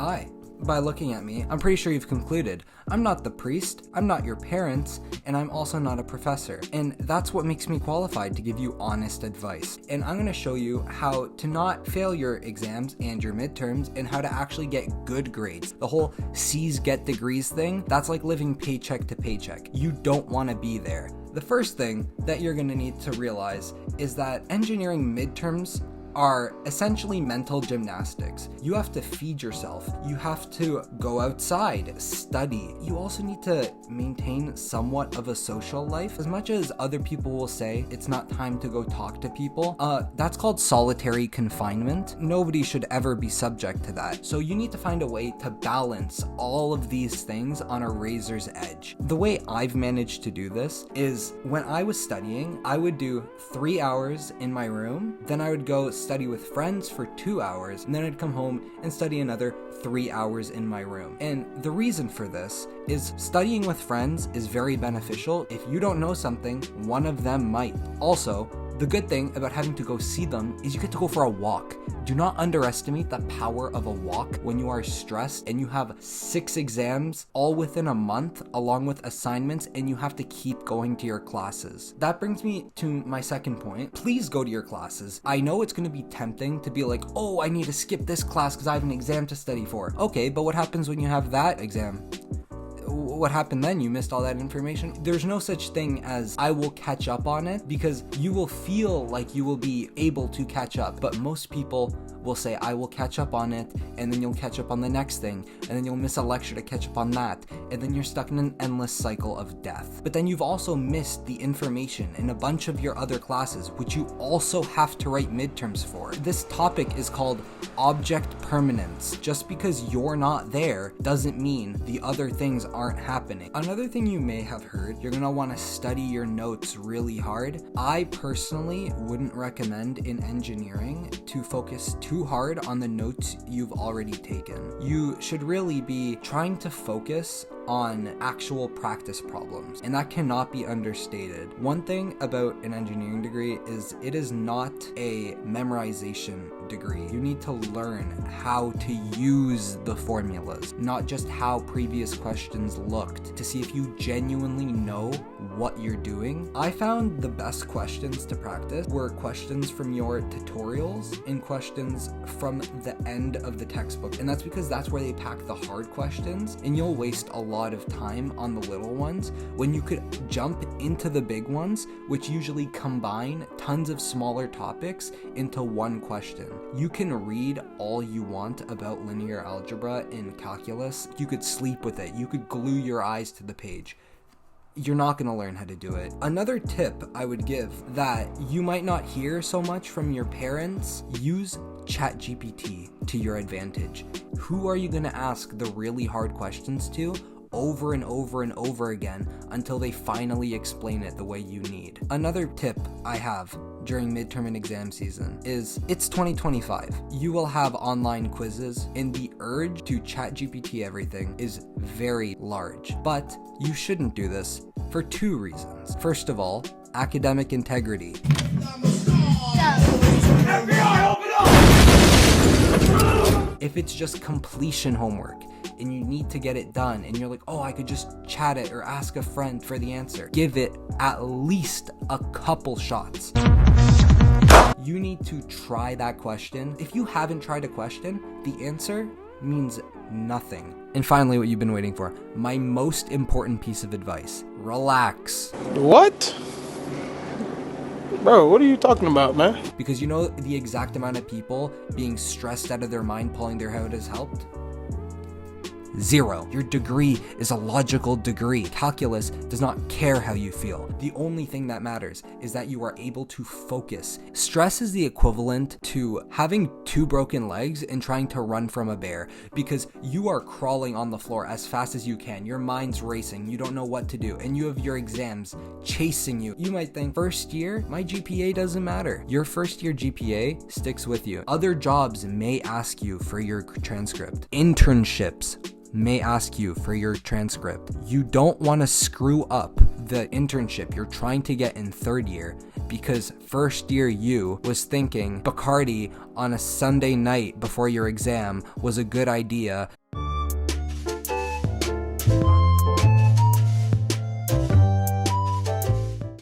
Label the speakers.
Speaker 1: Hi. By looking at me, I'm pretty sure you've concluded, I'm not the priest, I'm not your parents, and I'm also not a professor. And that's what makes me qualified to give you honest advice. And I'm going to show you how to not fail your exams and your midterms and how to actually get good grades. The whole C's get degrees thing, that's like living paycheck to paycheck. You don't want to be there. The first thing that you're going to need to realize is that engineering midterms are essentially mental gymnastics. You have to feed yourself. You have to go outside, study. You also need to maintain somewhat of a social life. As much as other people will say it's not time to go talk to people, that's called solitary confinement. Nobody should ever be subject to that. So you need to find a way to balance all of these things on a razor's edge. The way I've managed to do this is when I was studying, I would do 3 hours in my room, then I would go study with friends for 2 hours, and then I'd come home and study another 3 hours in my room. And the reason for this is studying with friends is very beneficial. If you don't know something, one of them might. Also, the good thing about having to go see them is you get to go for a walk. Do not underestimate the power of a walk when you are stressed and you have 6 exams all within a month along with assignments and you have to keep going to your classes. That brings me to my second point. Please go to your classes. I know it's going to be tempting to be like, oh, I need to skip this class because I have an exam to study for. Okay, but what happens when you have that exam? What happened then? You missed all that information. There's no such thing as I will catch up on it, because you will feel like you will be able to catch up, but most people will say I will catch up on it, and then you'll catch up on the next thing, and then you'll miss a lecture to catch up on that, and then you're stuck in an endless cycle of death. But then you've also missed the information in a bunch of your other classes, which you also have to write midterms for. This topic is called object permanence. Just because you're not there doesn't mean the other things aren't happening. Another thing you may have heard, you're gonna want to study your notes really hard. I personally wouldn't recommend in engineering to focus too hard on the notes you've already taken. You should really be trying to focus on actual practice problems, and that cannot be understated. One thing about an engineering degree is it is not a memorization degree. You need to learn how to use the formulas, not just how previous questions looked, to see if you genuinely know what you're doing. I found the best questions to practice were questions from your tutorials and questions from the end of the textbook, and that's because that's where they pack the hard questions, and you'll waste a lot of time on the little ones when you could jump into the big ones, which usually combine tons of smaller topics into one question. You can read all you want about linear algebra and calculus. You could sleep with it. You could glue your eyes to the page. You're not going to learn how to do it. Another tip I would give that you might not hear so much from your parents, use ChatGPT to your advantage. Who are you going to ask the really hard questions to? Over and over and over again until they finally explain it the way you need. Another tip I have during midterm and exam season is it's 2025. You will have online quizzes, and the urge to ChatGPT everything is very large, but you shouldn't do this for 2 reasons. First of all, academic integrity. FBI, open up! If it's just completion homework and you need to get it done and you're like, oh, I could just chat it or ask a friend for the answer, give it at least a couple shots. You need to try that question. If you haven't tried a question, the answer means nothing. And finally, what you've been waiting for, my most important piece of advice: relax.
Speaker 2: What? Bro, what are you talking about, man?
Speaker 1: Because you know the exact amount of people being stressed out of their mind pulling their hair out has helped? 0. Your degree is a logical degree. Calculus does not care how you feel. The only thing that matters is that you are able to focus. Stress is the equivalent to having 2 broken legs and trying to run from a bear, because you are crawling on the floor as fast as you can. Your mind's racing. You don't know what to do, and you have your exams chasing you. You might think, first year, my GPA doesn't matter. Your first year GPA sticks with you. Other jobs may ask you for your transcript. Internships may ask you for your transcript. You don't want to screw up the internship you're trying to get in third year because first year you was thinking Bacardi on a Sunday night before your exam was a good idea